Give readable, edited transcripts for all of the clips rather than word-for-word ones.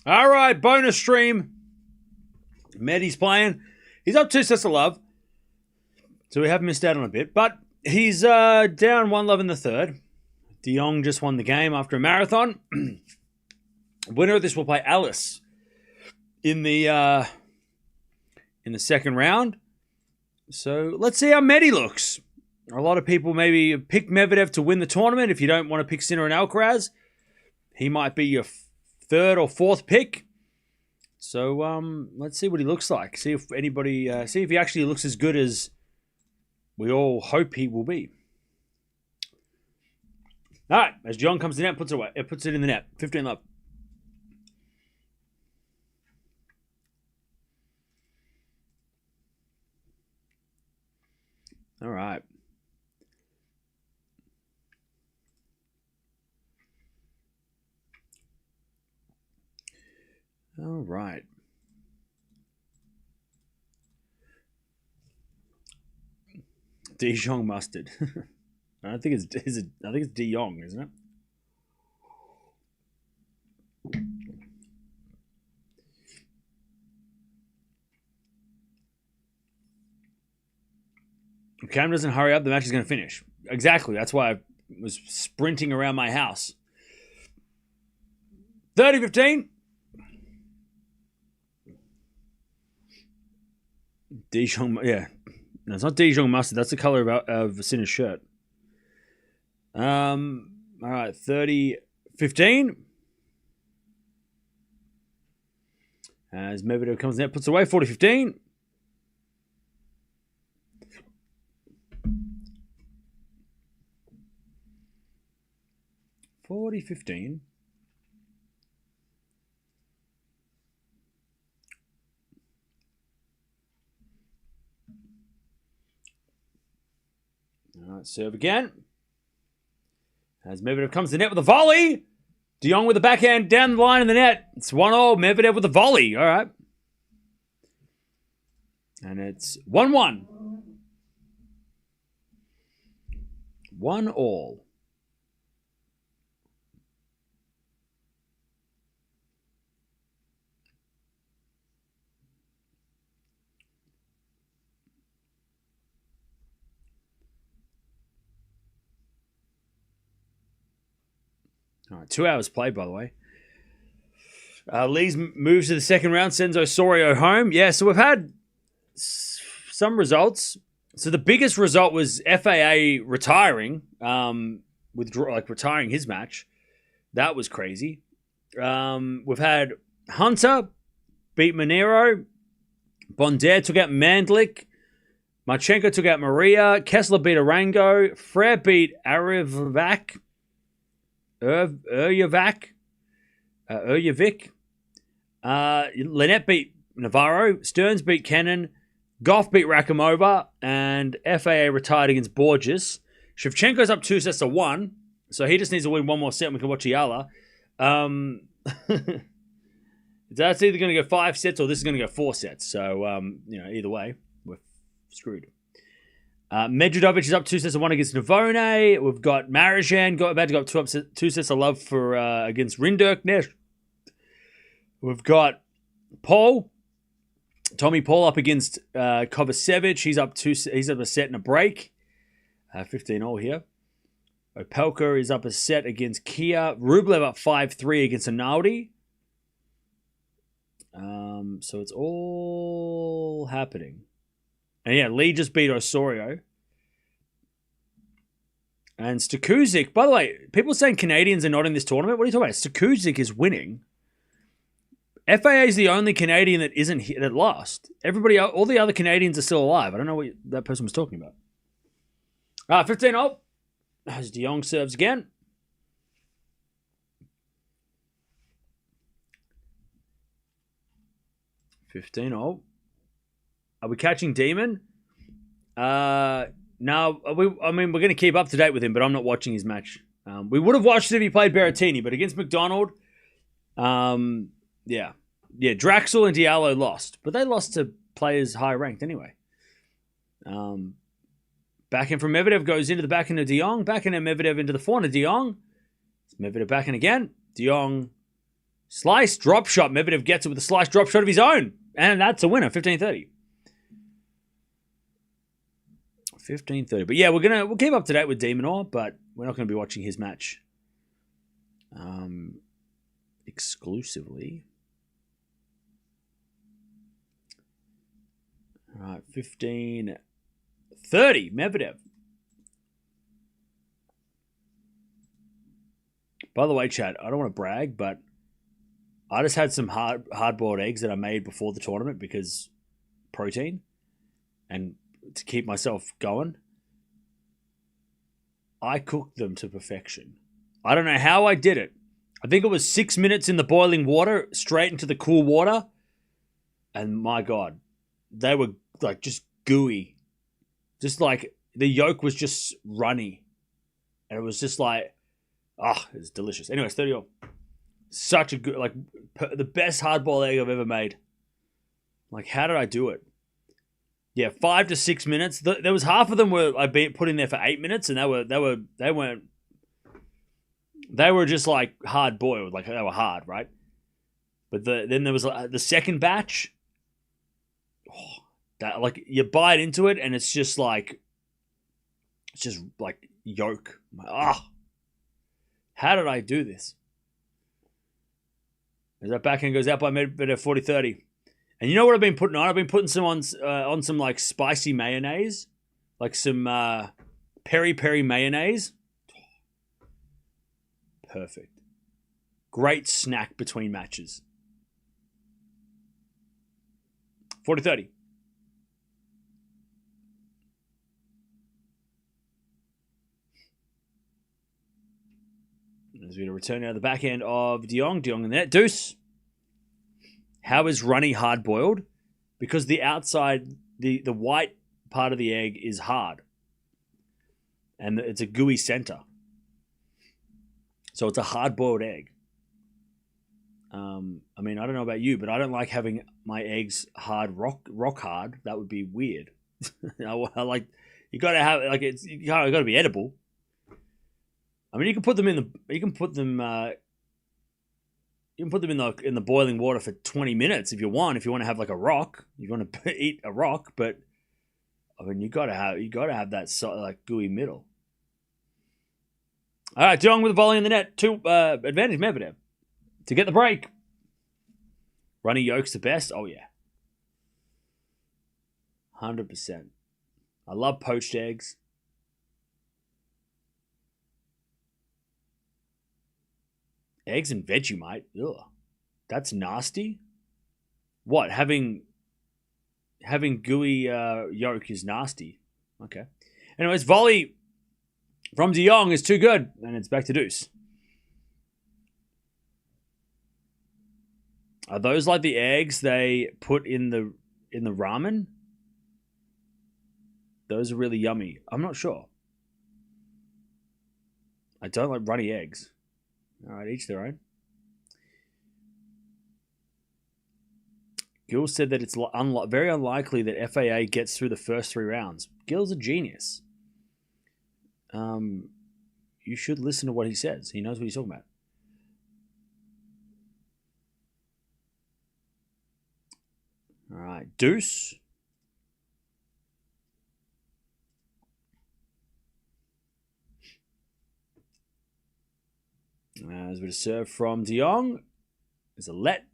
All right, bonus stream. Medi's playing. He's up 2 sets of love. So we have missed out on a bit. But he's down 1-love in the third. De Jong just won the game after a marathon. Winner of this will play Alice in the second round. So let's see how Medi looks. A lot of people maybe pick Medvedev to win the tournament. If you don't want to pick Sinner and Alcaraz, he might be your third or fourth pick. So let's see what he looks like. See if he actually looks as good as we all hope he will be. All right, as John comes to the net, puts it in the net. 15-love. All right. All right. De Jong mustard. I think it's De Jong, isn't it? If Cam doesn't hurry up, the match is going to finish. Exactly. That's why I was sprinting around my house. 30-15. De Jong, yeah. No, it's not De Jong mustard. That's the color of Sinner's shirt. All right, 30-15. As Medvedev comes in, puts away 40-15. All right, serve again. As Medvedev comes to the net with a volley. De Jong with the backhand down the line in the net. It's 1-0. Medvedev with a volley. All right. And it's 1-1. 1-1. All right, 2 hours played, by the way. Lee's moves to the second round, sends Osorio home. Yeah, so we've had some results. So the biggest result was FAA retiring, retiring his match. That was crazy. We've had Hunter beat Monero. Bondare took out Mandlik. Marchenko took out Maria. Kessler beat Arango. Frere beat Arivak. Urjevic. Lynette beat Navarro. Stearns beat Kennan. Gauff beat Rakimova. And FAA retired against Borges. Shevchenko's up 2-1. So he just needs to win one more set and we can watch Eala. That's either going to go 5 sets or this is going to go 4 sets. So, either way, we're screwed. Medvedev is up 2-1 against Navone. We've got Marijan about to go up 2 sets of love for against Rinderknecht. We've got Tommy Paul up against Kovacevic. He's up a set and a break. 15-all here. Opelka is up a set against Kia. Rublev up 5-3 against Analdi. So it's all happening. And yeah, Lee just beat Osorio. And Stakuzic, by the way, people saying Canadians are not in this tournament. What are you talking about? Stakuzic is winning. FAA is the only Canadian that isn't here, that lost. Everybody, all the other Canadians are still alive. I don't know what that person was talking about. 15-0. As De Jong serves again. 15-0. Are we catching Demon? No. We're going to keep up to date with him, but I'm not watching his match. We would have watched it if he played Berrettini, but against McDonald, yeah, Draxel and Diallo lost, but they lost to players high ranked anyway. Backhand from Medvedev goes into the backhand of De Jong. Backhand of Medvedev into the forehand of De Jong. Medvedev backhand again. De Jong Slice drop shot. Medvedev gets it with a slice drop shot of his own. And that's a winner, 15-30. 15-30. But yeah, we'll keep up to date with De Minaur, but we're not going to be watching his match exclusively. All right, 15-30. Medvedev. By the way, chat, I don't want to brag, but I just had some hard-boiled eggs that I made before the tournament because protein and to keep myself going. I cooked them to perfection. I don't know how I did it. I think it was 6 minutes in the boiling water, straight into the cool water. And my God, they were like just gooey. Just like the yolk was just runny. And it was just like, it was delicious. Anyway, it's 30-all. Such a good, like, the best hard-boiled egg I've ever made. Like, how did I do it? Yeah, 5 to 6 minutes. There was half of them were I put in there for 8 minutes, and they were just like hard boiled, like they were hard, right? But then there was the second batch. That like you bite into it, and it's just like yolk. I'm like, how did I do this? As that backhand goes out by Medvedev 40-30. And you know what I've been putting on? I've been putting some on some like spicy mayonnaise. Like some peri-peri mayonnaise. Perfect. Great snack between matches. 40-30. As we're going to return out of the back end of De Jong. De Jong in the net. Deuce. How is runny hard boiled? Because the outside, the white part of the egg is hard. And it's a gooey center. So it's a hard boiled egg. I mean, I don't know about you, but I don't like having my eggs hard, rock hard. That would be weird. I like, you got to have, like, it's got to be edible. I mean, you can put them in the boiling water for 20 minutes if you want to have like a rock. You want to eat a rock, but I mean, you got to have that like gooey middle. All right, De Jong with the volley in the net. Advantage Medvedev to get the break. Runny yolk's the best. Oh yeah, 100%. I love poached eggs. Eggs and Vegemite. Ugh. That's nasty. What? Having gooey yolk is nasty. Okay. Anyways, volley from De Jong is too good. And it's back to deuce. Are those like the eggs they put in the ramen? Those are really yummy. I'm not sure. I don't like runny eggs. All right, each their own. Gil said that it's very unlikely that FAA gets through the first 3 rounds. Gil's a genius. You should listen to what he says. He knows what he's talking about. All right, deuce. As we serve from De Jong, there's a let.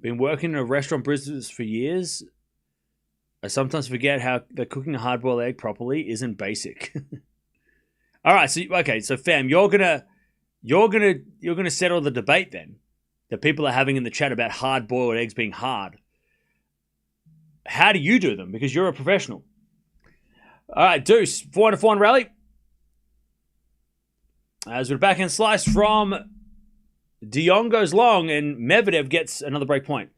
Been working in a restaurant business for years. I sometimes forget how that cooking a hard-boiled egg properly isn't basic. All right, so fam, you're gonna settle the debate then that people are having in the chat about hard-boiled eggs being hard. How do you do them? Because you're a professional. All right, deuce, 400-400 rally. As we're backhand slice from De Jong goes long, and Medvedev gets another break point.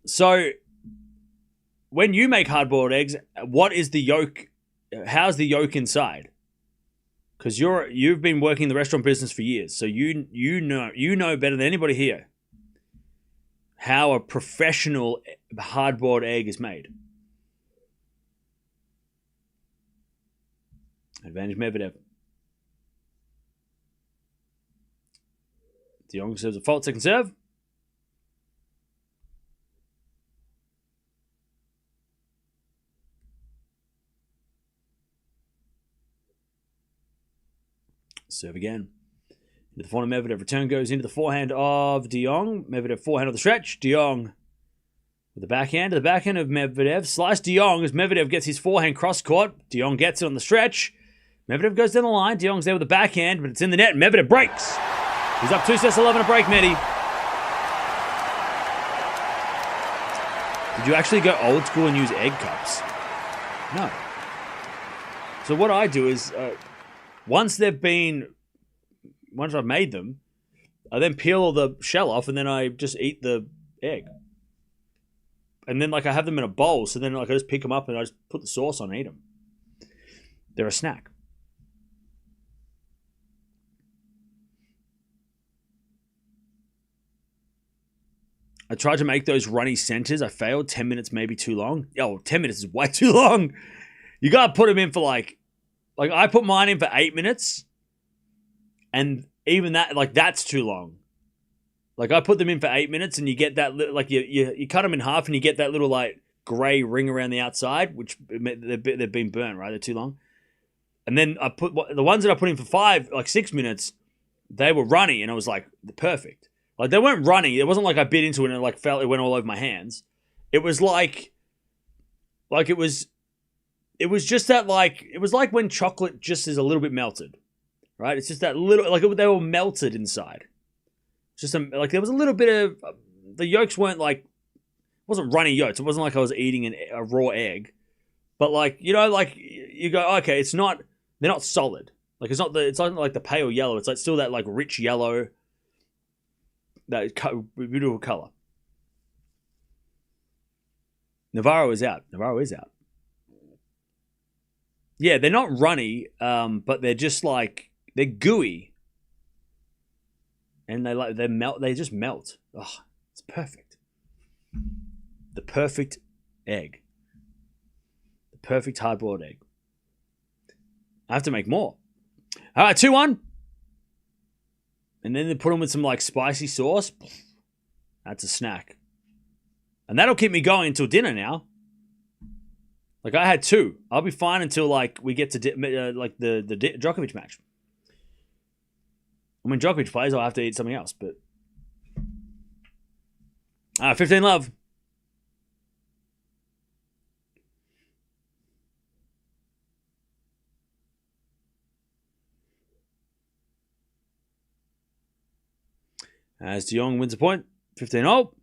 So, when you make hard-boiled eggs, what is the yolk? How's the yolk inside? Because you've been working in the restaurant business for years, so you know better than anybody here how a professional hard-boiled egg is made. Advantage Medvedev. De Jong serves a fault, second serve. Serve again. Into the forehand of Medvedev. Return goes into the forehand of De Jong. Medvedev forehand on the stretch. De Jong with the backhand. To the backhand of Medvedev. Slice De Jong as Medvedev gets his forehand cross court. De Jong gets it on the stretch. Medvedev goes down the line. De Jong's there with the backhand, but it's in the net. Medvedev breaks. He's up 2-11 a break, Medi. Did you actually go old school and use egg cups? No. So what I do is, once I've made them, I then peel all the shell off and then I just eat the egg. And then I have them in a bowl, so then I just pick them up and I just put the sauce on and eat them. They're a snack. I tried to make those runny centers. I failed. 10 minutes maybe too long. 10 minutes is way too long. You got to put them in for like I put mine in for 8 minutes. And even that, that's too long. I put them in for 8 minutes and you get that, you cut them in half and you get that little gray ring around the outside, which they've been burnt, right? They're too long. And then I put the ones that I put in for 6 minutes, they were runny and I was perfect. They weren't runny. It wasn't like I bit into it and it went all over my hands. It was it was just that it was like when chocolate just is a little bit melted, right? It's just that little, they were melted inside. Just there was a little bit of, the yolks weren't it wasn't runny yolks. It wasn't like I was eating a raw egg, but you go, okay, they're not solid. It's not like the pale yellow. It's still that rich yellow. That beautiful color. Navarro is out. Yeah, they're not runny, but they're just they're gooey, and they melt. They just melt. Oh, it's perfect. The perfect egg. The perfect hard-boiled egg. I have to make more. All right, 2-1. And then they put them with some spicy sauce. That's a snack. And that'll keep me going until dinner now. I had 2. I'll be fine until we get to the Djokovic match. When Djokovic plays, I'll have to eat something else. But 15 love. As De Jong wins a point, 15-0. All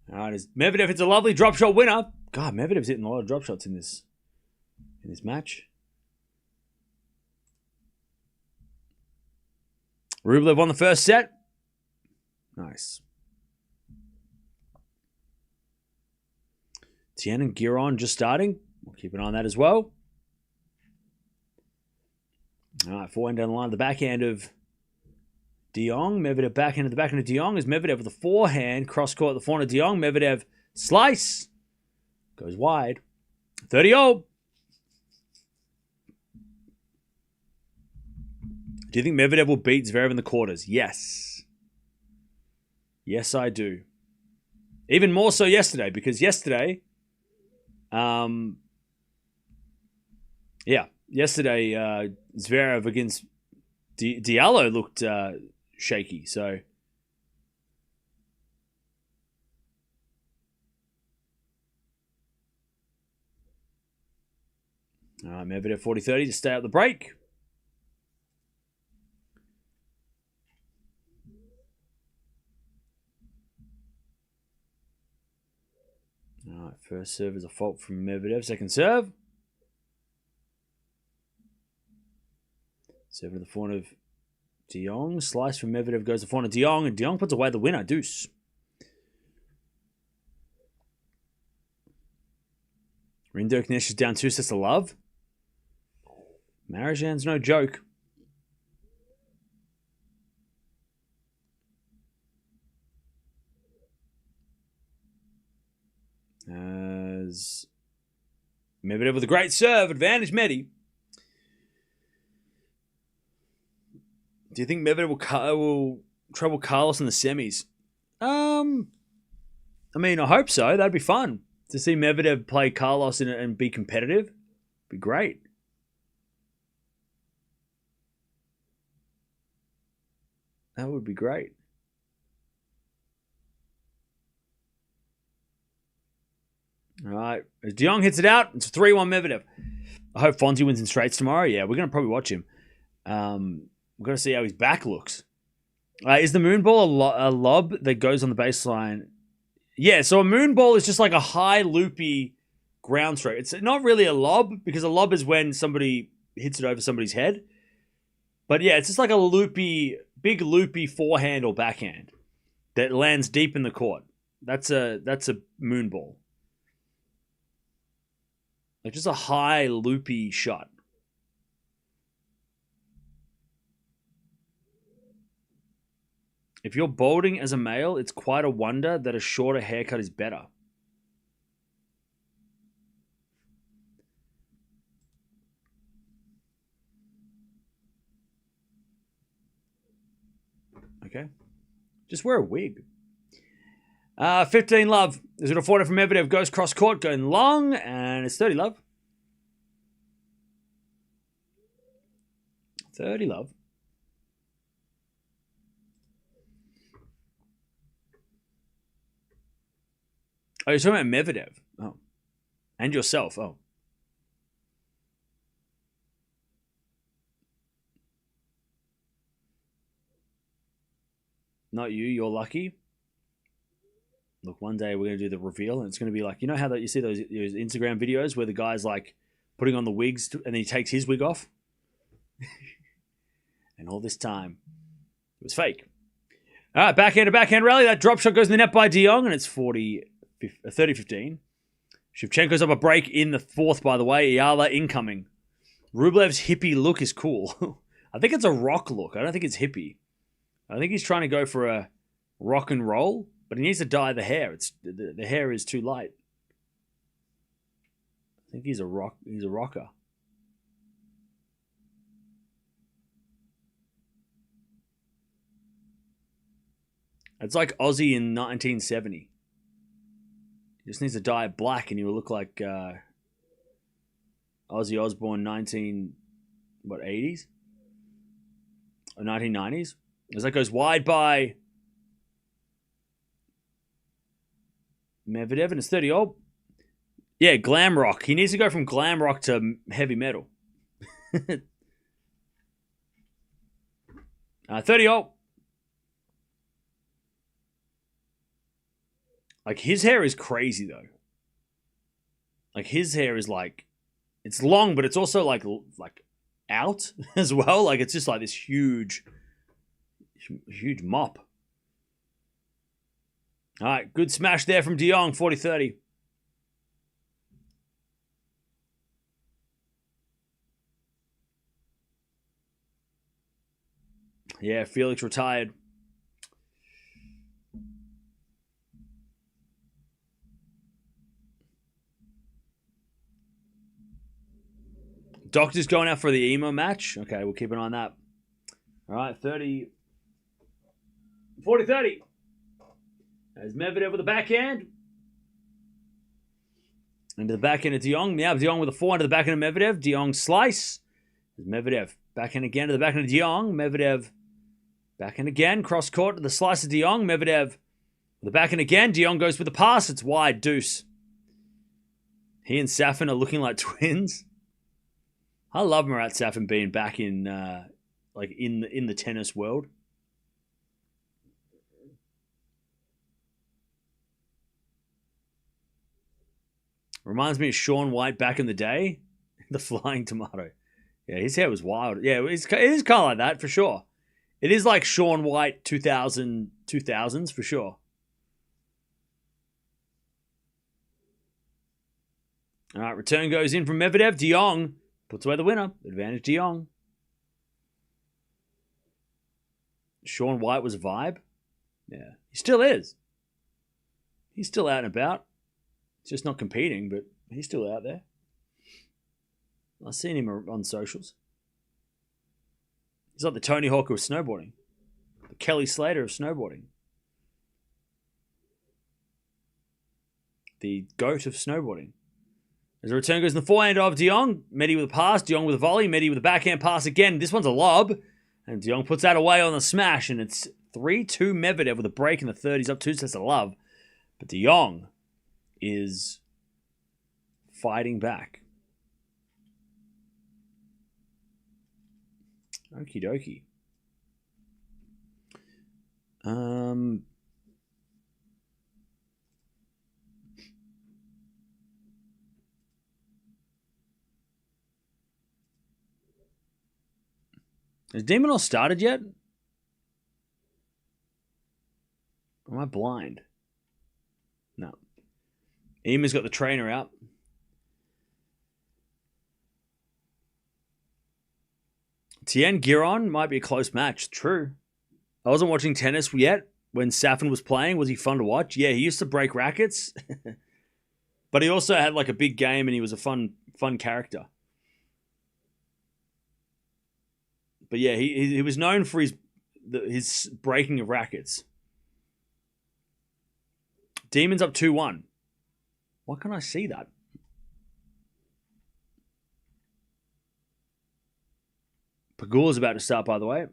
right, as Medvedev hits a lovely drop shot winner. God, Medvedev's hitting a lot of drop shots in this match. Rublev won the first set. Nice. Tien and Giron just starting. We'll keep an eye on that as well. All right, forehand down the line. The backhand of De Jong. Medvedev backhand at the backhand of De Jong. As Medvedev with the forehand. Cross court at the forehand of De Jong. Medvedev slice. Goes wide. 30-0. Do you think Medvedev will beat Zverev in the quarters? Yes. Yes, I do. Even more so yesterday, because yesterday, Zverev against Diallo looked shaky, so. All right, Medvedev 40-30 to stay out the break. All right, first serve is a fault from Medvedev. Second serve. Serve to the forehand of De Jong, slice from Medvedev goes to forehand of De Jong, and De Jong puts away the winner, deuce. Rinderknecht is down 2 sets to love. Marijan's no joke. As Medvedev with a great serve, advantage Medi. Do you think Medvedev will trouble Carlos in the semis? I mean, I hope so. That'd be fun to see Medvedev play Carlos in it and be competitive. Be great. That would be great. All right. As De Jong hits it out, it's 3-1 Medvedev. I hope Fonzie wins in straights tomorrow. Yeah, we're going to probably watch him. We're going to see how his back looks. Is the moon ball a lob that goes on the baseline? Yeah, so a moon ball is just like a high loopy ground stroke. It's not really a lob, because a lob is when somebody hits it over somebody's head. But yeah, it's just like a loopy, big loopy forehand or backhand that lands deep in the court. That's a moon ball. Like just a high loopy shot. If you're balding as a male, it's quite a wonder that a shorter haircut is better. Okay. Just wear a wig. 15 love. There's a forehand from Medvedev. Goes cross court, going long, and it's 30 love. 30 love. Oh, you're talking about Medvedev. Oh. And yourself. Oh. Not you. You're lucky. Look, one day we're going to do the reveal, and it's going to be like, you know how that you see those Instagram videos where the guy's like putting on the wigs and then he takes his wig off? And all this time, it was fake. All right, backhand to backhand rally. That drop shot goes in the net by De Jong, and it's 30-15. Shevchenko's up a break in the fourth, by the way. Eala incoming. Rublev's hippie look is cool. I think it's a rock look. I don't think it's hippie. I think he's trying to go for a rock and roll, but he needs to dye the hair. The hair is too light. I think he's a rocker. It's like Aussie in 1970. He just needs to dye it black and he will look like Ozzy Osbourne 80s? Or 1990s? As that goes wide by Medvedev, and it's 30. Oh, yeah, glam rock. He needs to go from glam rock to heavy metal. 30. Oh. Like, his hair is crazy, though. Like, his hair is like, it's long, but it's also like out as well. Like, it's just like this huge mop. All right, good smash there from De Jong, 40-30. Yeah, Felix retired. Doctor's going out for the emo match. Okay, we'll keep an eye on that. All right, 40-30. As Medvedev with the backhand. Into the backhand of De Jong. Now De Jong with a forehand to the backhand of Medvedev. De Jong slice. As Medvedev backhand again to the backhand of De Jong. Medvedev backhand again. Cross court to the slice of De Jong. Medvedev with the backhand again. De Jong goes with the pass. It's wide. Deuce. He and Safin are looking like twins. I love Marat Safin being back in in the tennis world. Reminds me of Shaun White back in the day. The flying tomato. Yeah, his hair was wild. Yeah, it is kind of like that for sure. It is like Shaun White 2000s for sure. All right, return goes in from Medvedev. De Jong puts away the winner. Advantage De Jong. Shaun White was a vibe. Yeah, he still is. He's still out and about. He's just not competing, but he's still out there. I've seen him on socials. He's like the Tony Hawk of snowboarding. The Kelly Slater of snowboarding. The GOAT of snowboarding. As the return goes in the forehand of De Jong. Medi with a pass. De Jong with a volley. Medi with a backhand pass again. This one's a lob. And De Jong puts that away on the smash. And it's 3-2 Medvedev with a break in the third. He's up 2 sets to love. But De Jong is fighting back. Okie dokie. Has Demonor started yet? Or am I blind? No. Ema's got the trainer out. Tien Giron might be a close match. True. I wasn't watching tennis yet when Safin was playing. Was he fun to watch? Yeah, he used to break rackets. But he also had like a big game and he was a fun character. But yeah, he was known for his breaking of rackets. Demon's up 2-1. Why can't I see that? Pagula's about to start, by the way.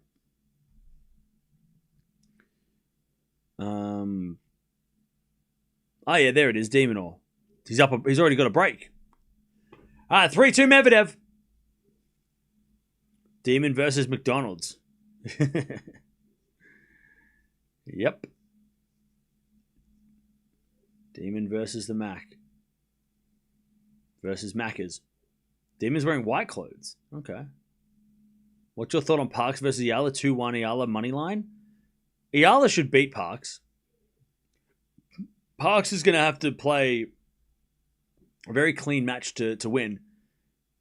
Oh yeah, there it is. Demonor. He's up. He's already got a break. All right, 3-2 Medvedev. Demon versus McDonald's. Yep. Demon versus the Mac. Versus Macca's. Demon's wearing white clothes. Okay. What's your thought on Parks versus Eala? 2-1 Eala money line. Eala should beat Parks. Parks is going to have to play a very clean match to win.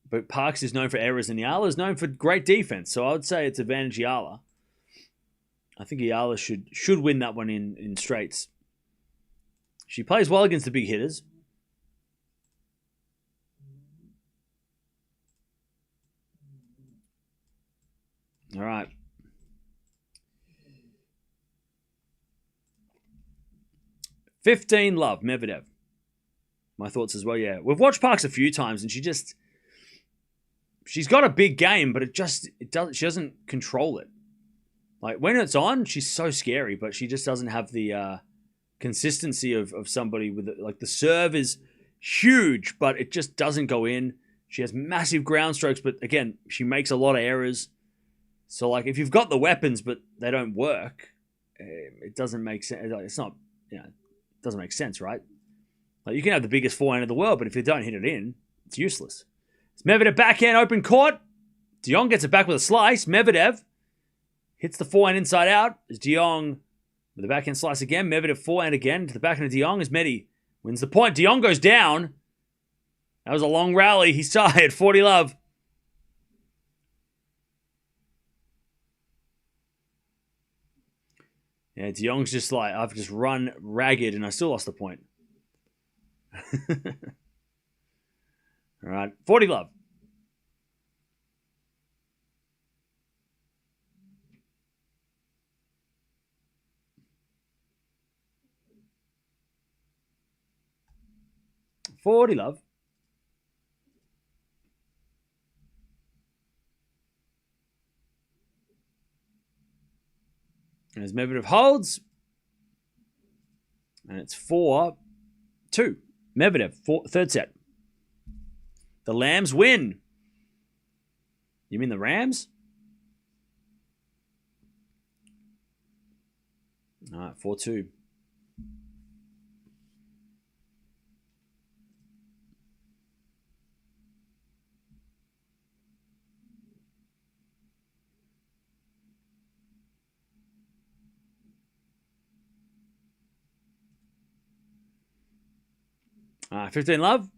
But Parks is known for errors and Eala is known for great defense. So I would say it's advantage Eala. I think Eala should win that one in straights. She plays well against the big hitters. All right. $15 love, Medvedev. My thoughts as well, yeah. We've watched Parks a few times and she's got a big game, but she doesn't control it. Like when it's on, she's so scary, but she just doesn't have the consistency of somebody with it. Like the serve is huge, but it just doesn't go in. She has massive ground strokes, but again, she makes a lot of errors. So like if you've got the weapons, but they don't work, it doesn't make sense. It's not, it doesn't make sense, right? Like you can have the biggest forehand in the world, but if you don't hit it in, it's useless. It's Medvedev backhand open court. De Jong gets it back with a slice. Medvedev hits the forehand inside out. As De Jong with the backhand slice again. Medvedev forehand again to the backhand of De Jong as Medi wins the point. De Jong goes down. That was a long rally. He's tired. 40 love. Yeah, De Jong's just like, I've just run ragged and I still lost the point. All right, 40 love. $40 love. As Medvedev holds. And it's 4-2. Medvedev, third set. The Lambs win. You mean the Rams? All right, 4-2. 15 love.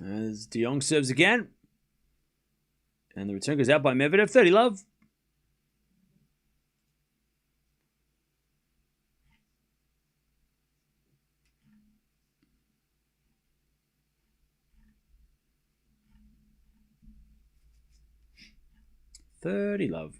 As De Jong serves again. And the return goes out by Medvedev. 30 love. $30 love.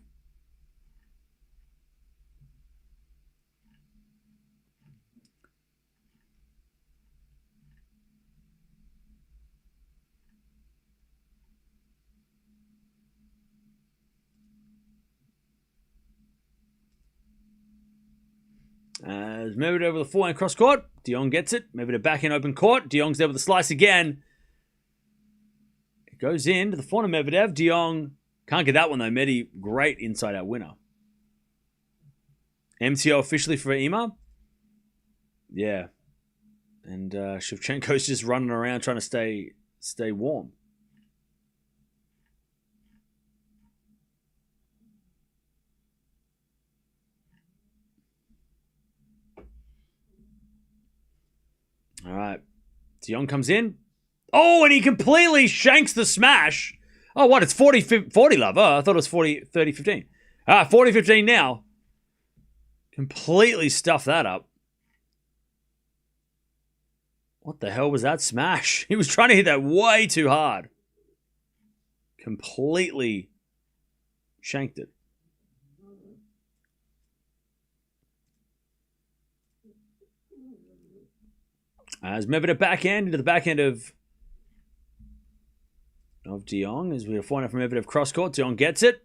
As Medvedev with a forehand cross court. De Jong gets it. Medvedev back in open court. De Jong's there with a slice again. It goes in to the forehand of Medvedev. De Jong can't get that one though. Medi, great inside out winner. MTO officially for Ema. Yeah. And Shevchenko's just running around trying to stay warm. All right. De Jong comes in. Oh, and he completely shanks the smash. Oh, what? It's 40 love. Oh, I thought it was 30-15. 40-15 now. Completely stuffed that up. What the hell was that smash? He was trying to hit that way too hard. Completely shanked it. As Medvedev backhand into the backhand of De Jong. As we have forehand from Medvedev cross court. De Jong gets it.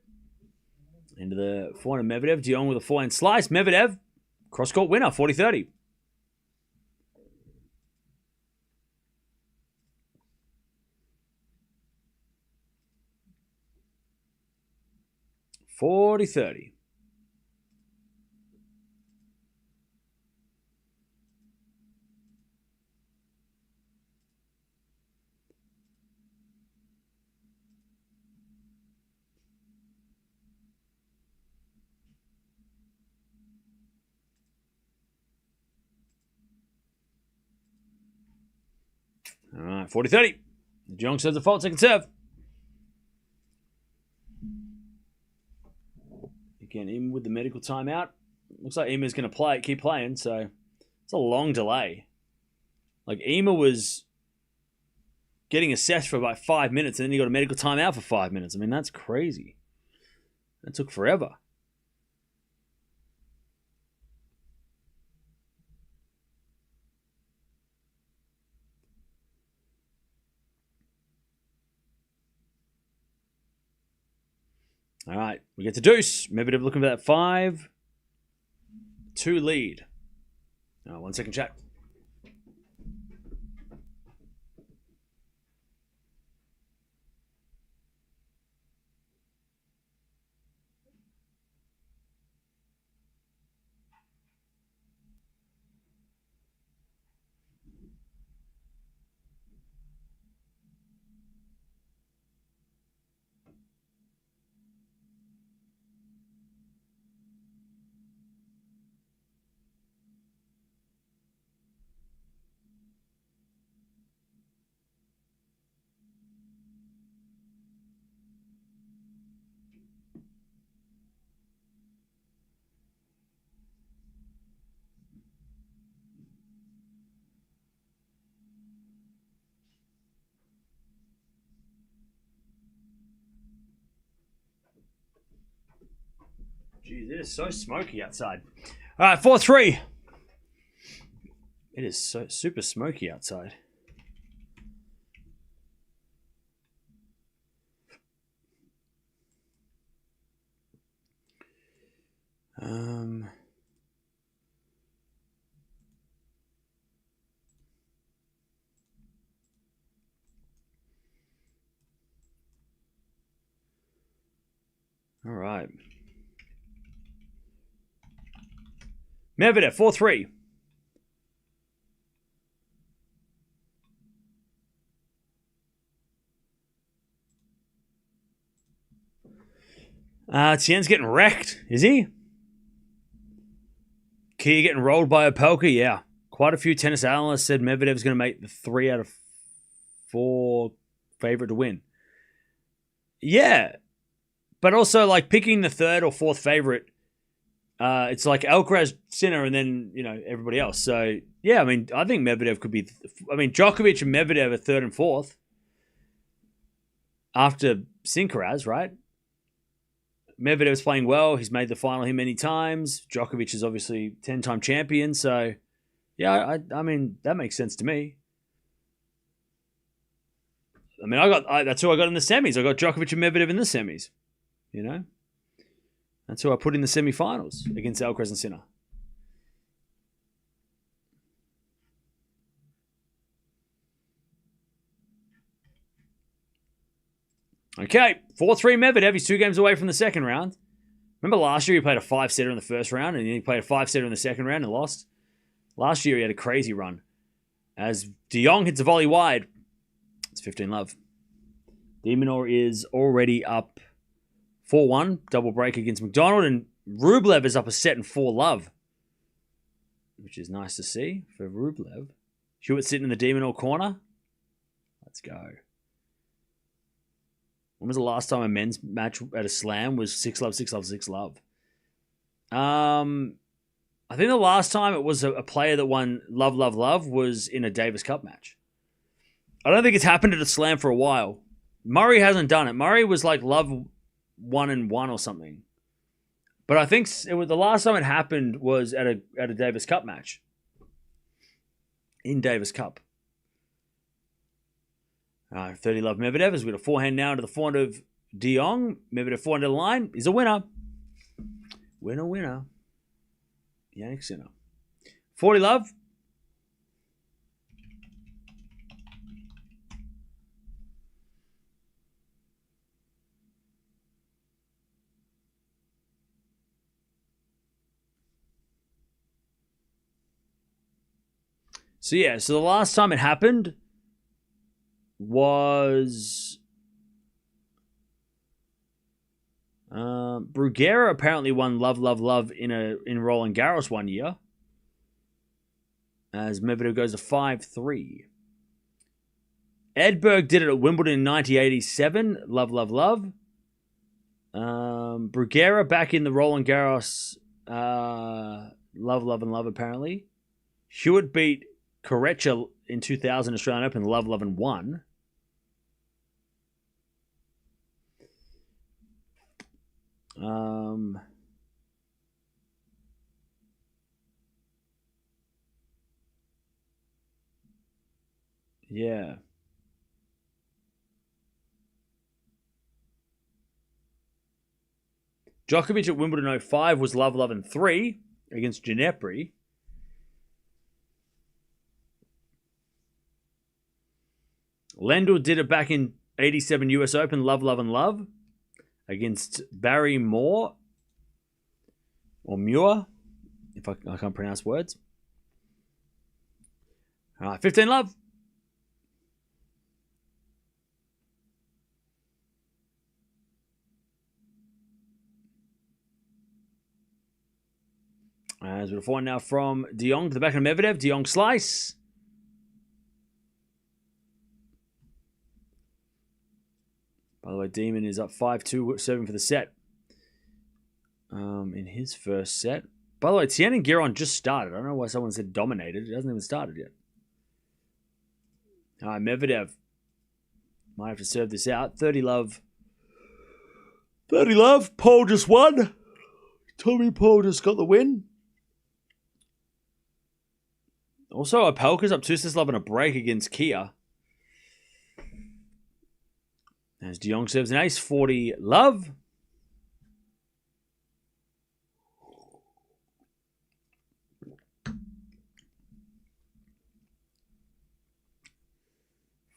Into the forehand of Medvedev. De Jong with a forehand slice. Medvedev, cross court winner, 40-30. $40-30. All right, 40-30. De Jong serves the fault, second serve. Again, Ema with the medical timeout. Looks like Ema's going to keep playing, so it's a long delay. Like, Ema was getting assessed for about 5 minutes, and then he got a medical timeout for 5 minutes. I mean, that's crazy. That took forever. All right, we get to deuce. Medvedev looking for that 5-2 lead. 1 second, chat. Jeez, it is so smoky outside. All right, 4-3. It is so super smoky outside. All right. Medvedev, 4-3. Tien's getting wrecked, is he? Kia getting rolled by Opelka, yeah. Quite a few tennis analysts said Medvedev's going to make the 3 out of 4 favorite to win. Yeah, but also like picking the 3rd or 4th favorite, it's like Alcaraz, Sinner, and then everybody else. So yeah, I mean, I think Medvedev could be. Djokovic and Medvedev are 3rd and 4th after Sinner, right? Medvedev's playing well. He's made the final here many times. Djokovic is obviously 10-time champion. So, yeah, I mean, that makes sense to me. I mean, that's who I got in the semis. I got Djokovic and Medvedev in the semis. That's who I put in the semifinals against Alcaraz and Sinner. Okay, 4-3 Medvedev. He's 2 games away from the second round. Remember last year he played a 5-setter in the first round and then he played a 5-setter in the second round and lost? Last year he had a crazy run. As De Jong hits a volley wide, it's 15-love. De Minaur is already up 4-1, double break against McDonald, and Rublev is up a set and 4-love, which is nice to see for Rublev. Hewitt sitting in the De Minaur corner. Let's go. When was the last time a men's match at a slam was 6-love, 6-love, 6-love? I think the last time it was a player that won love, love, love was in a Davis Cup match. I don't think it's happened at a slam for a while. Murray hasn't done it. Murray was like love 1-1 or something. But I think the last time it happened was at a Davis Cup match. In Davis Cup. 30-love Medvedev has got a forehand now to the forehand of De Jong. Medvedev forehand to the line. He's a winner. Winner, winner. Jannik Sinner. 40-love. So the last time it happened was Bruguera apparently won love, love, love in Roland Garros one year. As Medvedev goes to 5-3. Edberg did it at Wimbledon in 1987. Love, love, love. Bruguera back in the Roland Garros. Love, love, and love apparently. Hewitt beat Correcha in 2000 Australian Open. Love, love, and won. Yeah. Djokovic at Wimbledon 05 was love, love, and 3 against Ginepri. Lendl did it back in 87 US Open, love, love, and love against Barry Moore or Muir, if I can't pronounce words. All right, 15-love. As we're forward now from De Jong to the back of Medvedev. De Jong slice. By the way, Demon is up 5-2, serving for the set. In his first set. By the way, Tien and Giron just started. I don't know why someone said dominated. It hasn't even started yet. All right, Medvedev might have to serve this out. 30-love. 30-love. Paul just won. Tommy Paul just got the win. Also, Opelka's up 2-6-love and a break against Kia. As De Jong serves an ace, 40-love.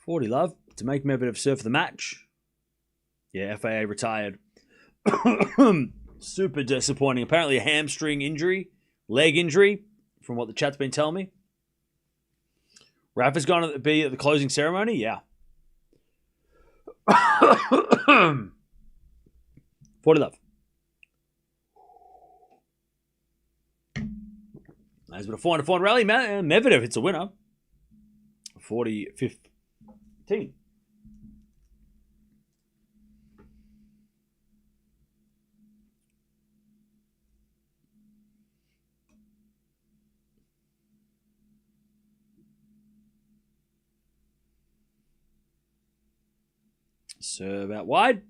To make Medvedev serve for the match. Yeah, FAA retired. Super disappointing. Apparently a hamstring injury, leg injury, from what the chat's been telling me. Rafa's going to be at the closing ceremony? Yeah. 40 love. Nice bit of 400 rally. Medvedev hits a winner. 40-15. Serve out wide.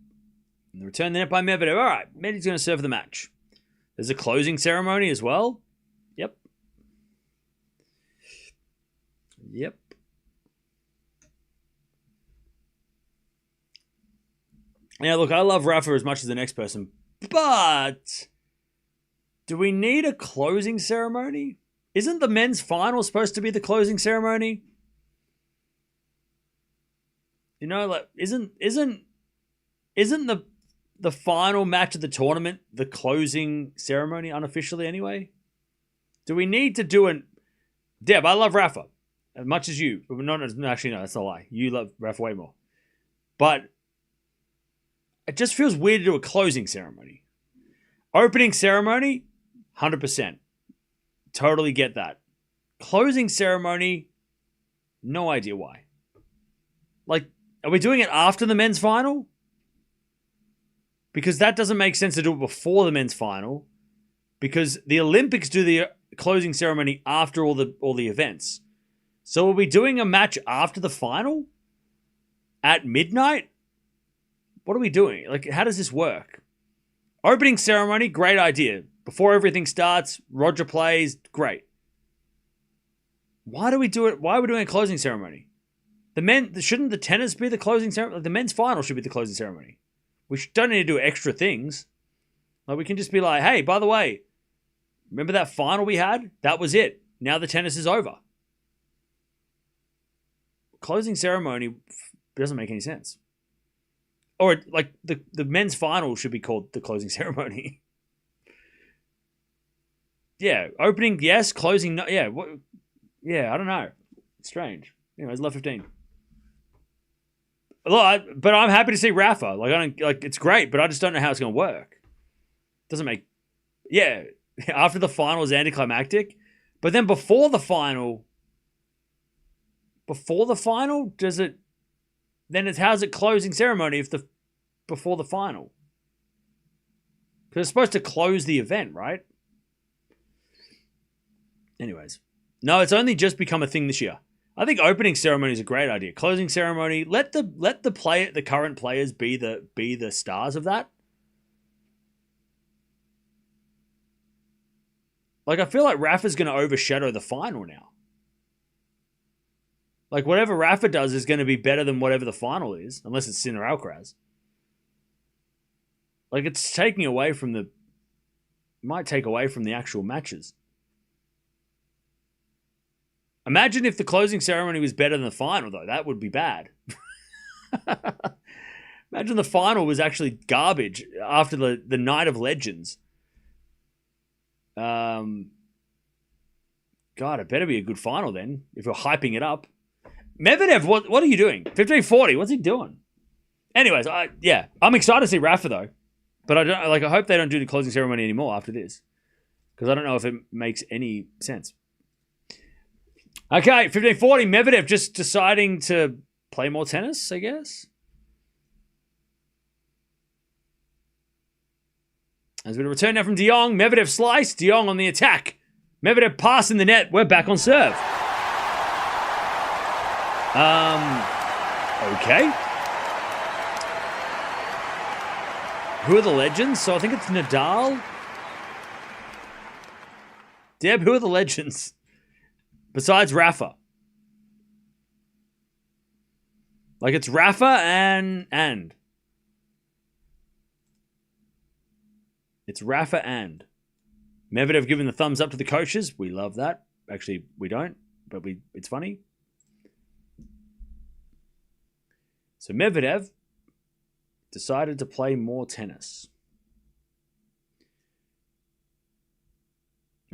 And the return there by Medvedev. All right, Medvedev's going to serve the match. There's a closing ceremony as well. Yep. Yep. Yeah, look, I love Rafa as much as the next person, but do we need a closing ceremony? Isn't the men's final supposed to be the closing ceremony? You know, like isn't the final match of the tournament the closing ceremony unofficially anyway? Do we need to do an... Deb, I love Rafa as much as you. Actually, no, that's a lie. You love Rafa way more. But it just feels weird to do a closing ceremony. Opening ceremony, 100%. Totally get that. Closing ceremony, no idea why. Like, are we doing it after the men's final? Because that doesn't make sense to do it before the men's final. Because the Olympics do the closing ceremony after all the events. So are we doing a match after the final? At midnight? What are we doing? Like, how does this work? Opening ceremony, great idea. Before everything starts, Roger plays, great. Why do we do it? Why are we doing a closing ceremony? Shouldn't the tennis be the closing ceremony? Like, the men's final should be the closing ceremony. We don't need to do extra things. Like, we can just be like, hey, by the way, remember that final we had? That was it. Now the tennis is over. Closing ceremony doesn't make any sense. Or, like, the men's final should be called the closing ceremony. Yeah, opening, yes. Closing, no. Yeah, yeah, I don't know. It's strange. Anyways, love 15. Look, but I'm happy to see Rafa. Like, it's great, but I just don't know how it's going to work. Doesn't make... Yeah, after the final is anticlimactic. But then before the final... does it... Then how's it closing ceremony before the final? Because it's supposed to close the event, right? Anyways. No, it's only just become a thing this year. I think opening ceremony is a great idea. Closing ceremony, let the current players be the stars of that. Like, I feel like Rafa's going to overshadow the final now. Like, whatever Rafa does is going to be better than whatever the final is, unless it's Sinner Alcaraz. Like, it's taking away from might take away from the actual matches. Imagine if the closing ceremony was better than the final, though. That would be bad. Imagine the final was actually garbage after the Night of Legends. God, it better be a good final then, if you're hyping it up. Medvedev, what are you doing? 15-40, what's he doing? Anyways, I'm excited to see Rafa, though. But I hope they don't do the closing ceremony anymore after this. Because I don't know if it makes any sense. Okay, 15-40, Medvedev just deciding to play more tennis, I guess. As we return now from De Jong, Medvedev slice, De Jong on the attack. Medvedev pass in the net, we're back on serve. Okay. Who are the legends? So I think it's Nadal. Deb, who are the legends? Besides Rafa. Like, it's Rafa and. It's Rafa and. Medvedev giving the thumbs up to the coaches. We love that. Actually, we don't, but it's funny. So Medvedev decided to play more tennis.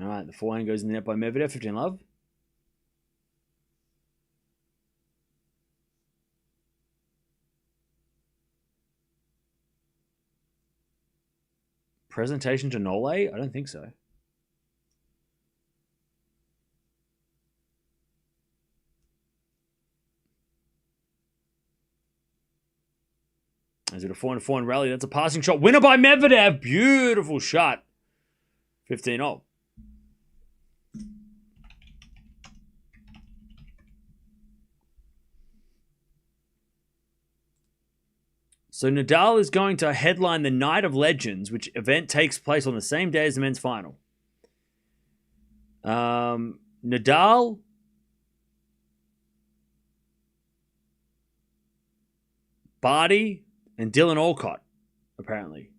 All right, the forehand goes in the net by Medvedev, 15 love. Presentation to Nole? I don't think so. Is it a 4-4 rally? That's a passing shot. Winner by Medvedev. Beautiful shot. 15-0. So Nadal is going to headline the Night of Legends, which event takes place on the same day as the men's final. Nadal, Barty, and Dylan Alcott, apparently.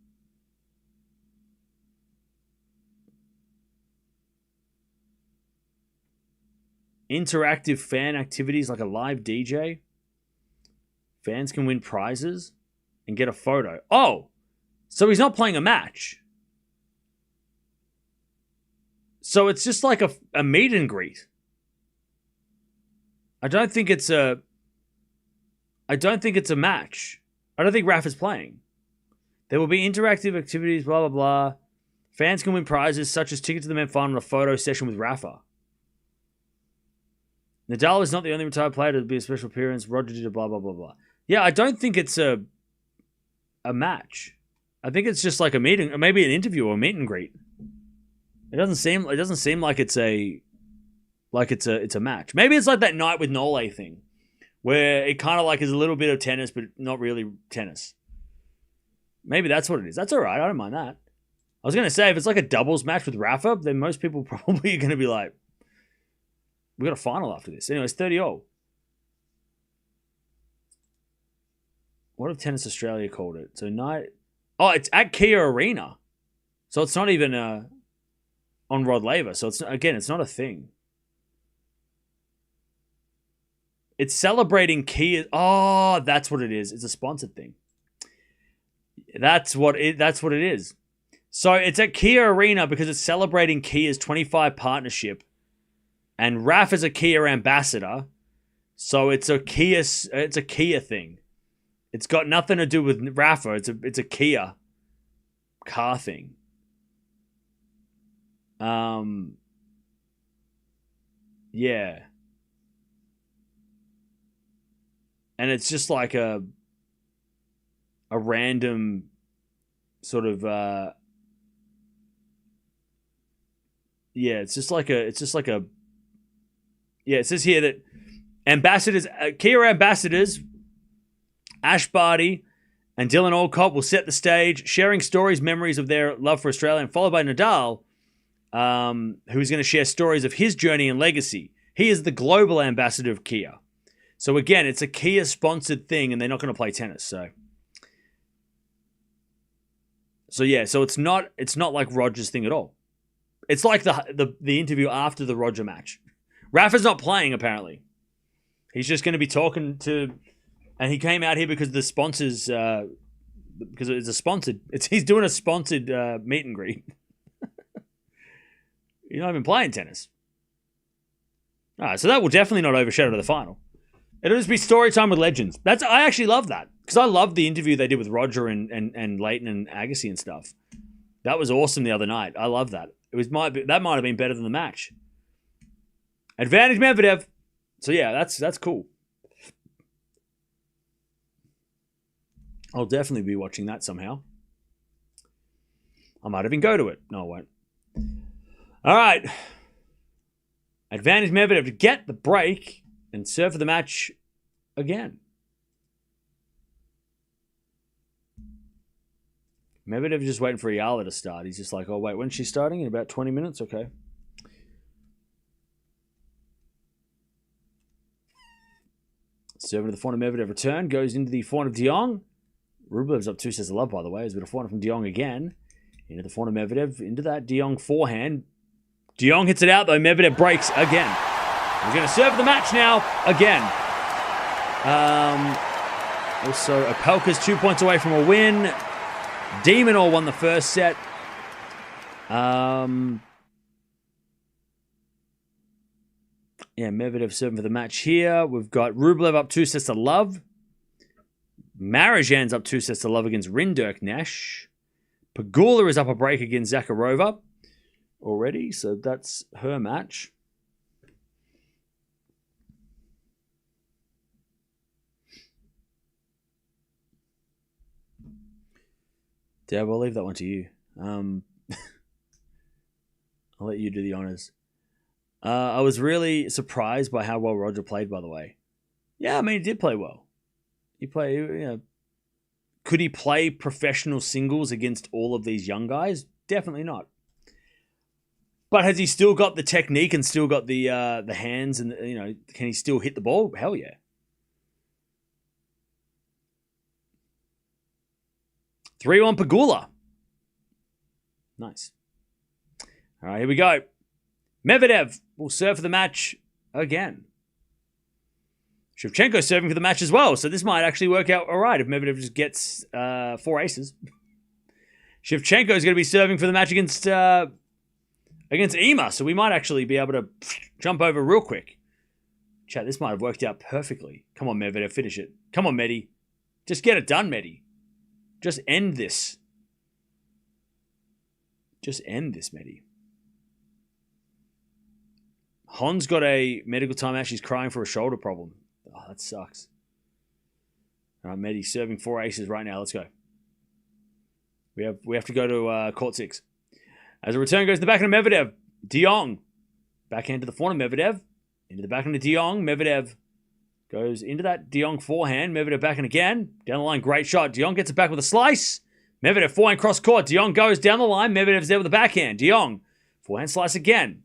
Interactive fan activities like a live DJ. Fans can win prizes and get a photo. Oh, so he's not playing a match. So it's just like a meet and greet. I don't think it's a match. I don't think Rafa's playing. There will be interactive activities, blah, blah, blah. Fans can win prizes such as tickets to the men's final and a photo session with Rafa. Nadal is not the only retired player to be a special appearance. Roger did a blah, blah, blah, blah. Yeah, I don't think it's a match. I think it's just like a meeting, or maybe an interview or a meet and greet. It doesn't seem like it's a match. Maybe it's like that Night with Nole thing, where it kind of like is a little bit of tennis, but not really tennis. Maybe that's what it is. That's all right. I don't mind that. I was gonna say if it's like a doubles match with Rafa, then most people probably are gonna be like, "We got a final after this." Anyway, it's 30-0. What have Tennis Australia called it? So it's at Kia Arena. So it's not even on Rod Laver. So it's not a thing. It's celebrating Kia. Oh, that's what it is. It's a sponsored thing. That's what it is. So it's at Kia Arena because it's celebrating Kia's 25 partnership. And Raf is a Kia ambassador. So it's a Kia thing. It's got nothing to do with Rafa. It's a Kia car thing. Yeah. And it's just like a random sort of it says here that Kia ambassadors Ash Barty and Dylan Alcott will set the stage, sharing stories, memories of their love for Australia, and followed by Nadal, who's going to share stories of his journey and legacy. He is the global ambassador of Kia. So again, it's a Kia-sponsored thing, and they're not going to play tennis. So it's not like Roger's thing at all. It's like the interview after the Roger match. Rafa's not playing, apparently. He's just going to be talking to... And he came out here because the sponsors, because it's a sponsored. He's doing a sponsored meet and greet. You're not even playing tennis. All right, so that will definitely not overshadow the final. It'll just be story time with legends. I actually love that because I love the interview they did with Roger and Leighton and Agassi and stuff. That was awesome the other night. I love that. That might have been better than the match. Advantage Medvedev. So yeah, that's cool. I'll definitely be watching that somehow. I might even go to it. No, I won't. All right. Advantage Medvedev to get the break and serve for the match again. Medvedev just waiting for Eala to start. He's just like, oh, wait, when's she starting? In about 20 minutes? Okay. Serving to the forehand of Medvedev return. Goes into the forehand of De Jong. Rublev's up 2 sets of love, by the way. There's a bit of forehand from De Jong again. Into the forehand of Medvedev. Into that De Jong forehand. De Jong hits it out, though. Medvedev breaks again. He's going to serve the match now again. Also, Opelka's 2 points away from a win. Demonor won the first set. Yeah, Medvedev serving for the match here. We've got Rublev up 2-love. Marijan's up 2-love against Rinderknecht. Pegula is up a break against Zakharova already, so that's her match. Deb, I'll leave that one to you. I'll let you do the honors. I was really surprised by how well Roger played, by the way. Yeah, I mean, he did play well. Could he play professional singles against all of these young guys? Definitely not. But has he still got the technique and still got the hands and, can he still hit the ball? Hell yeah. 3-1 Pegula. Nice. All right, here we go. Medvedev will serve for the match again. Shevchenko serving for the match as well, so this might actually work out all right if Medvedev just gets 4 aces. Shevchenko is going to be serving for the match against Ema, so we might actually be able to jump over real quick. Chat, this might have worked out perfectly. Come on, Medvedev, finish it. Come on, Medi. Just get it done, Medi. Just end this. Just end this, Medi. Hon's got a medical timeout. She's crying for a shoulder problem. Oh, that sucks. All right, Medi serving 4 aces right now. Let's go. We have to go to court 6. As a return goes to the backhand of Medvedev. De Jong. Backhand to the forehand of Medvedev. Into the backhand of De Jong. Medvedev goes into that De Jong forehand. Medvedev backhand again. Down the line, great shot. De Jong gets it back with a slice. Medvedev forehand cross court. De Jong goes down the line. Medvedev's there with the backhand. De Jong forehand slice again.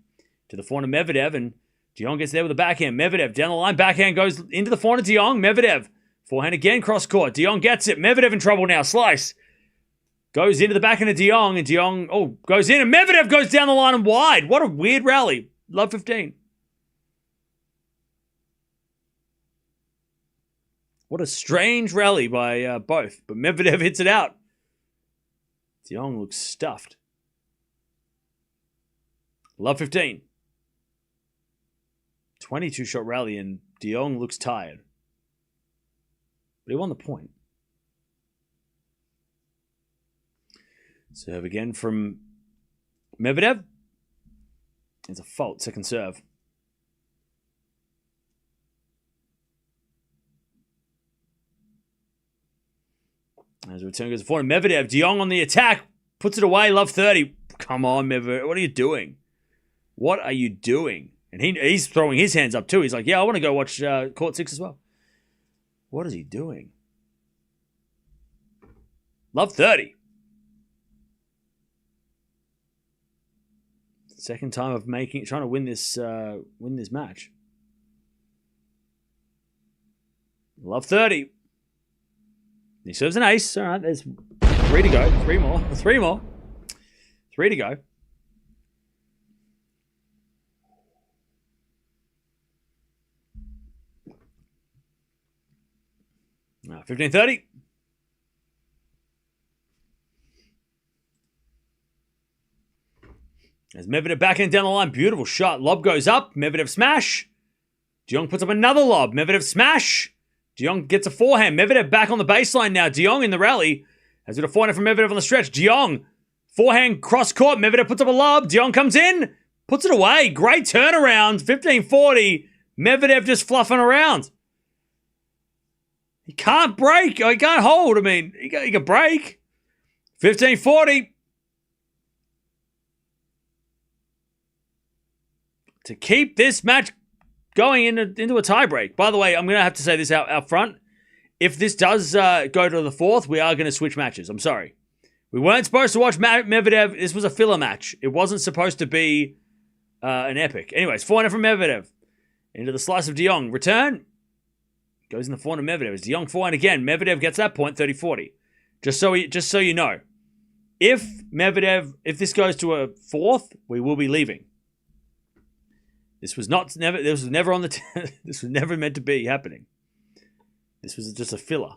To the forehand of Medvedev, and De Jong gets there with the backhand. Medvedev down the line, backhand goes into the forehand of De Jong. Medvedev, forehand again, cross court. De Jong gets it. Medvedev in trouble now. Slice. Goes into the backhand of De Jong, and De Jong, goes in, and Medvedev goes down the line and wide. What a weird rally. Love 15. What a strange rally by both, but Medvedev hits it out. De Jong looks stuffed. Love 15. 22-shot rally, and De Jong looks tired. But he won the point. Serve again from Medvedev. It's a fault, second serve. As the return goes to forehand, Medvedev, De Jong on the attack, puts it away, love 30. Come on, Medvedev, what are you doing? What are you doing? And he's throwing his hands up too. He's like, yeah, I want to go watch court 6 as well. What is he doing? Love 30. Second time of trying to win this match. Love 30. He serves an ace. All right, there's 3 to go. 3 more. 3 more. 3 to go. 15-30. As Medvedev backhand down the line. Beautiful shot. Lob goes up. Medvedev smash. De Jong puts up another lob. Medvedev smash. De Jong gets a forehand. Medvedev back on the baseline now. De Jong in the rally. Has got a forehand from Medvedev on the stretch. De Jong. Forehand cross court. Medvedev puts up a lob. De Jong comes in. Puts it away. Great turnaround. 15-40. Medvedev just fluffing around. He can't break. He can't hold. I mean, he can break. 15-40. To keep this match going into a tiebreak. By the way, I'm going to have to say this out front. If this does go to the 4th, we are going to switch matches. I'm sorry. We weren't supposed to watch Medvedev. This was a filler match. It wasn't supposed to be an epic. Anyways, forehand from Medvedev. Into the slice of De Jong. Return. Goes in the forehand of Medvedev. It's De Jong forehand again. Medvedev gets that point, 30-40. Just so you know. If this goes to a 4th, we will be leaving. This was never this was never meant to be happening. This was just a filler.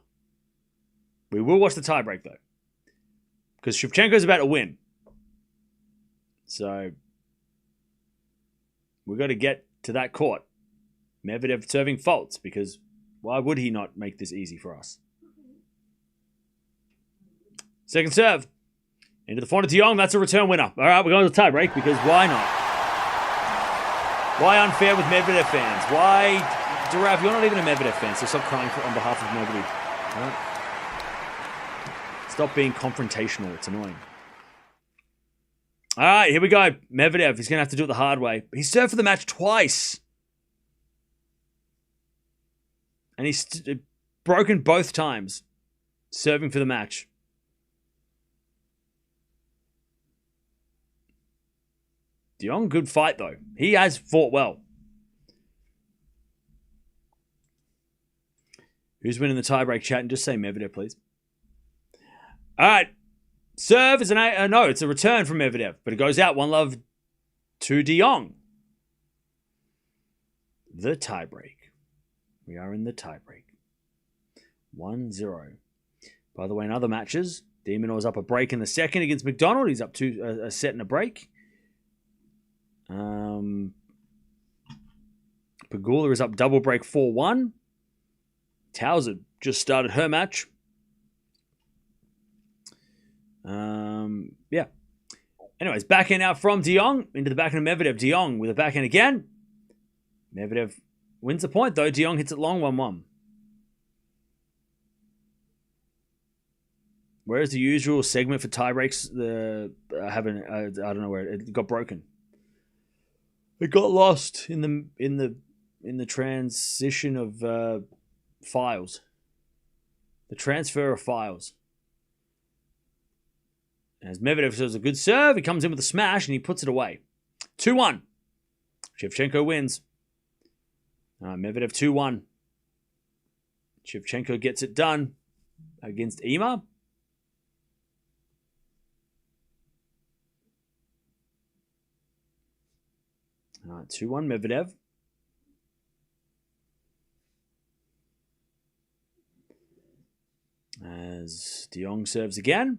We will watch the tiebreak though. Because Shevchenko's about to win. So we've got to get to that court. Medvedev serving faults, because why would he not make this easy for us? Second serve. Into the forehand of De Jong. That's a return winner. All right, we're going to the tie break, because why not? Why unfair with Medvedev fans? Why, Giraffe, you're not even a Medvedev fan, so stop crying on behalf of nobody. All right? Stop being confrontational. It's annoying. All right, here we go. Medvedev, he's going to have to do it the hard way. He served for the match twice. And he's broken both times. Serving for the match. De Jong, good fight, though. He has fought well. Who's winning the tiebreak, chat? And just say Medvedev, please. All right. Serve is no, it's a return from Medvedev, but it goes out 1-love to De Jong. The tiebreak. We are in the tiebreak. 1-0. By the way, in other matches, Demonor is up a break in the second against McDonald. He's up to a set and a break. Pegula is up double break 4-1. Towser just started her match. Yeah. Anyways, backhand out from De Jong into the backhand of Medvedev. De Jong with a backhand again. Medvedev wins the point though. De Jong hits it long 1-1. Where's the usual segment for tie breaks? I don't know where it got broken. It got lost in the transition of files. The transfer of files. As Medvedev shows a good serve, he comes in with a smash and he puts it away. 2-1. Shevchenko wins. Medvedev 2-1. Shevchenko gets it done against Ema. All right, 2-1 Medvedev. As De Jong serves again.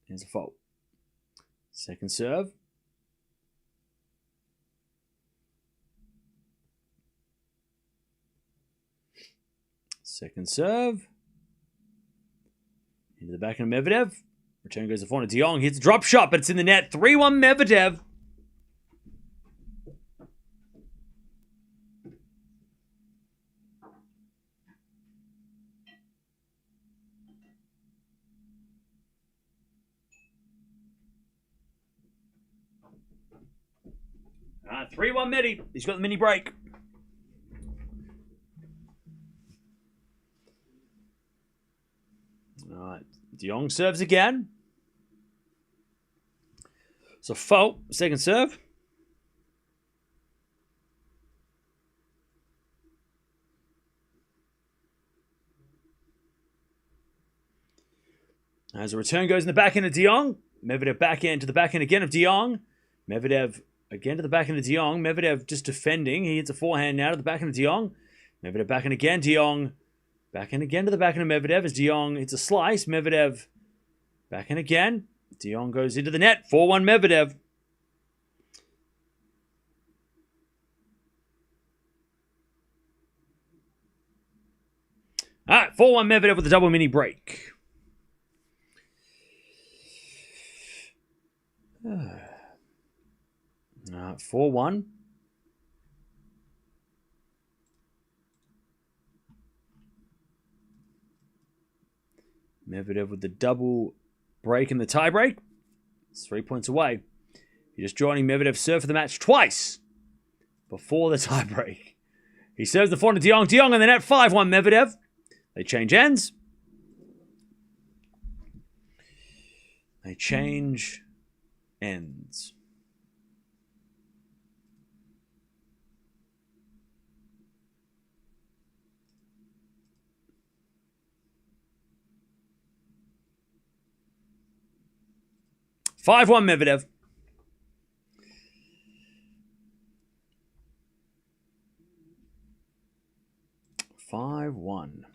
Here's a fault. Second serve. Second serve. Into the back of Medvedev. Return goes to the forehand. De Jong hits a drop shot, but it's in the net. 3-1 Medvedev. All right, 3-1 Medi. He's got the mini break. All right. De Jong serves again. So fault, second serve. As a return goes in the backhand of De Jong. Medvedev backhand to the backhand again of De Jong. Medvedev again to the backhand of De Jong. Medvedev just defending. He hits a forehand now to the backhand of De Jong. Medvedev backhand again. De Jong backhand again to the backhand of Medvedev as De Jong hits a slice. Medvedev backhand again. De Jong goes into the net. 4-1 Medvedev. All right, 4-1 Medvedev with a double mini break. All right, 4-1. Medvedev with the double break in the tie break. It's 3 points away. You're just joining Medvedev serve for the match twice before the tie break. He serves the forehand to De Jong. De Jong in the net. 5-1 Medvedev. They change ends. They change ends. Five-one Medvedev. Five-one.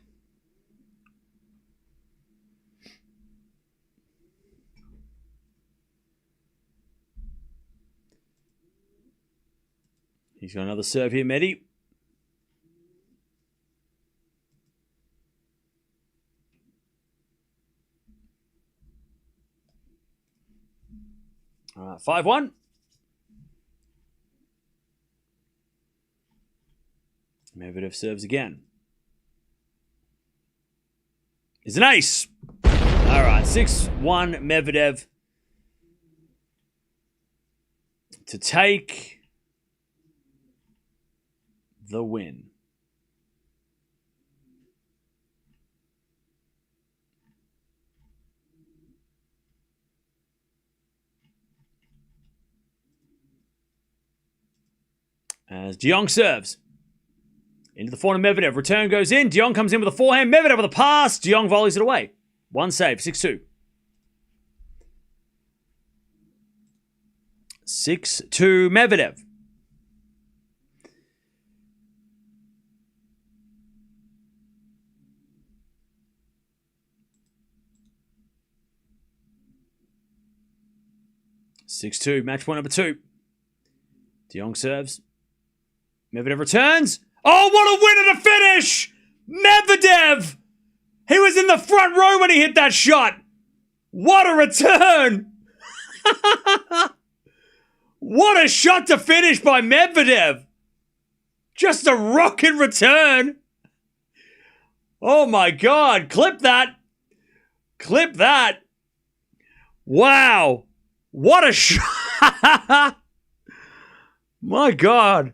He's got another serve here, Medi. All right, 5-1. Medvedev serves again. Is an ace. All right, 6-1 Medvedev to take the win. As De Jong serves. Into the forehand of Medvedev. Return goes in. De Jong comes in with a forehand. Medvedev with a pass. De Jong volleys it away. One save. 6-2. 6-2 Medvedev. Match point number 2. De Jong serves. Medvedev returns. Oh, what a winner to finish! Medvedev! He was in the front row when he hit that shot. What a return! What a shot to finish by Medvedev. Just a rocket return. Oh my God, clip that. Clip that. Wow. What a shot. My God.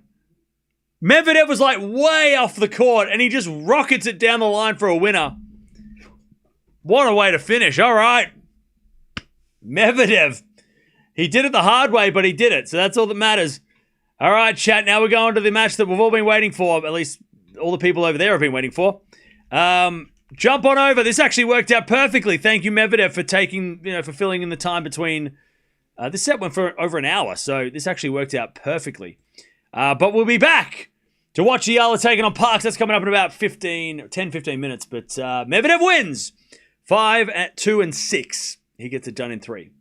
Medvedev was like way off the court and he just rockets it down the line for a winner. What a way to finish. All right. Medvedev. He did it the hard way, but he did it. So that's all that matters. All right, chat. Now we're going to the match that we've all been waiting for. At least all the people over there have been waiting for. Jump on over. This actually worked out perfectly. Thank you, Medvedev, for filling in the time between. This set went for over an hour, so this actually worked out perfectly. But we'll be back to watch Eala taking on Parks. That's coming up in about 10, 15 minutes. But Medvedev wins 5-2 and 6. He gets it done in 3.